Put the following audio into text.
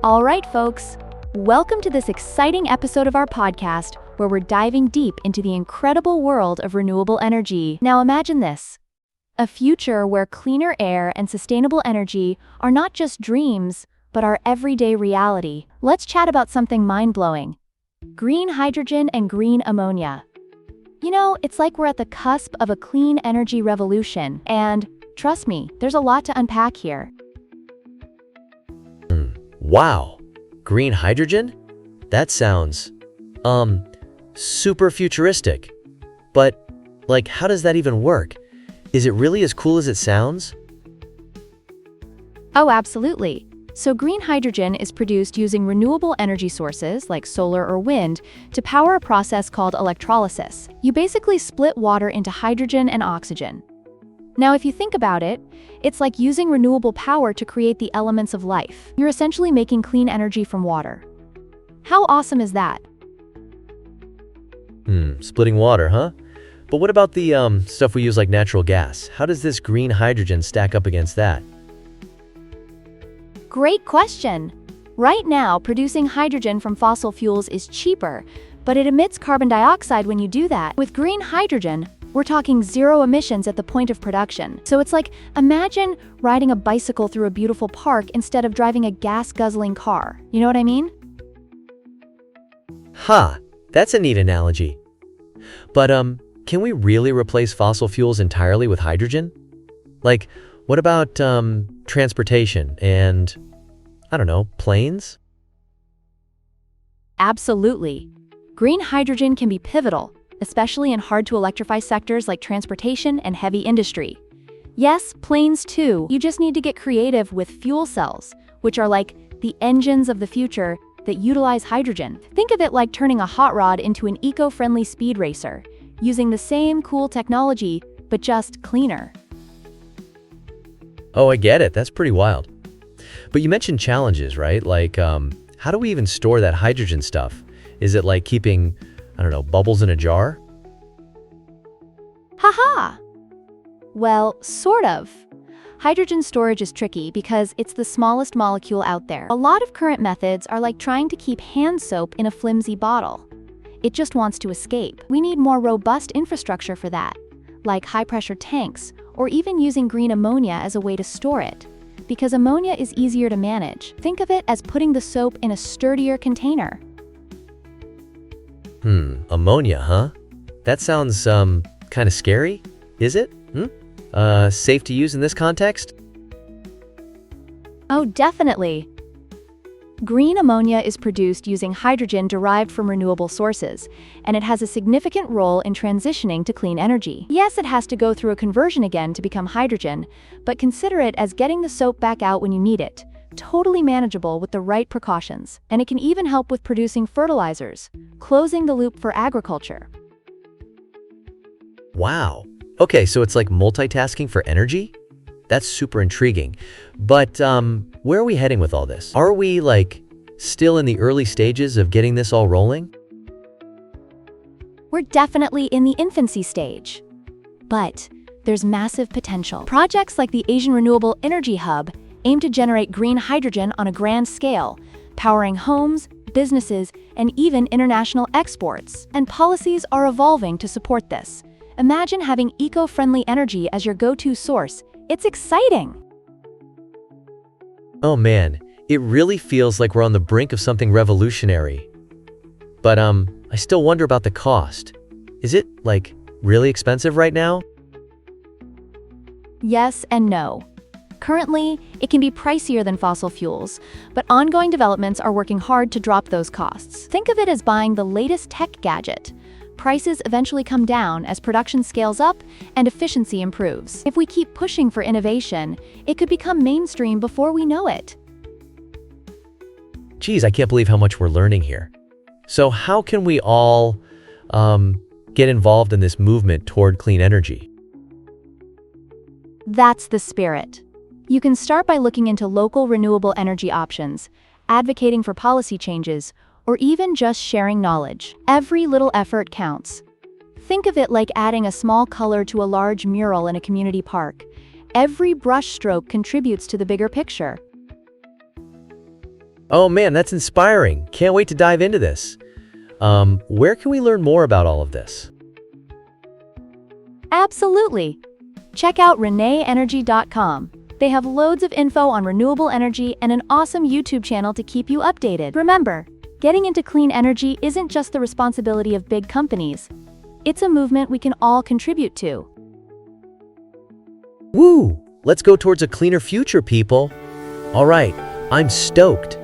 All right, folks. Welcome to this exciting episode of our podcast where we're diving deep into the incredible world of renewable energy. Now imagine this. A future where cleaner air and sustainable energy are not just dreams, but our everyday reality. Let's chat about something mind-blowing. Green hydrogen and green ammonia. You know, it's like we're at the cusp of a clean energy revolution, and trust me, there's a lot to unpack here. Wow, green hydrogen? That sounds, super futuristic. But, how does that even work? Is it really as cool as it sounds? Oh, absolutely. So green hydrogen is produced using renewable energy sources like solar or wind to power a process called electrolysis. You basically split water into hydrogen and oxygen. Now, if you think about it, it's like using renewable power to create the elements of life. You're essentially making clean energy from water. How awesome is that? Splitting water, huh? But what about the stuff we use like natural gas? How does this green hydrogen stack up against that? Great question. Right now, producing hydrogen from fossil fuels is cheaper, but it emits carbon dioxide when you do that. With green hydrogen, we're talking zero emissions at the point of production. So it's like, imagine riding a bicycle through a beautiful park instead of driving a gas-guzzling car. You know what I mean? That's a neat analogy. But, can we really replace fossil fuels entirely with hydrogen? What about, transportation and, planes? Absolutely. Green hydrogen can be pivotal, especially in hard-to-electrify sectors like transportation and heavy industry. Yes, planes too. You just need to get creative with fuel cells, which are like the engines of the future that utilize hydrogen. Think of it like turning a hot rod into an eco-friendly speed racer, using the same cool technology, but just cleaner. Oh, I get it. That's pretty wild. But you mentioned challenges, right? How do we even store that hydrogen stuff? Is it like keeping, bubbles in a jar? Haha! Well, sort of. Hydrogen storage is tricky because it's the smallest molecule out there. A lot of current methods are like trying to keep hand soap in a flimsy bottle. It just wants to escape. We need more robust infrastructure for that, like high-pressure tanks, or even using green ammonia as a way to store it. Because ammonia is easier to manage. Think of it as putting the soap in a sturdier container. Ammonia, huh? That sounds, kind of scary. Is it? Safe to use in this context? Oh, definitely. Green ammonia is produced using hydrogen derived from renewable sources, and it has a significant role in transitioning to clean energy. Yes, it has to go through a conversion again to become hydrogen, but consider it as getting the soap back out when you need it. Totally manageable with the right precautions, and it can even help with producing fertilizers, closing the loop for agriculture. Wow. Okay, so it's like multitasking for energy? That's super intriguing. But where are we heading with all this? Are we, still in the early stages of getting this all rolling? We're definitely in the infancy stage. But there's massive potential. Projects like the Asian Renewable Energy Hub aim to generate green hydrogen on a grand scale, powering homes, businesses, and even international exports. And policies are evolving to support this. Imagine having eco-friendly energy as your go-to source. It's exciting! Oh man, it really feels like we're on the brink of something revolutionary. But I still wonder about the cost. Is it, really expensive right now? Yes and no. Currently, it can be pricier than fossil fuels, but ongoing developments are working hard to drop those costs. Think of it as buying the latest tech gadget. Prices eventually come down as production scales up and efficiency improves. If we keep pushing for innovation, it could become mainstream before we know it. Geez, I can't believe how much we're learning here. So how can we all get involved in this movement toward clean energy? That's the spirit. You can start by looking into local renewable energy options, advocating for policy changes, or even just sharing knowledge. Every little effort counts. Think of it like adding a small color to a large mural in a community park. Every brush stroke contributes to the bigger picture. Oh man, that's inspiring. Can't wait to dive into this. Where can we learn more about all of this? Absolutely. Check out renewenergy.com. They have loads of info on renewable energy and an awesome YouTube channel to keep you updated. Remember, getting into clean energy isn't just the responsibility of big companies. It's a movement we can all contribute to. Woo! Let's go towards a cleaner future, people. All right, I'm stoked.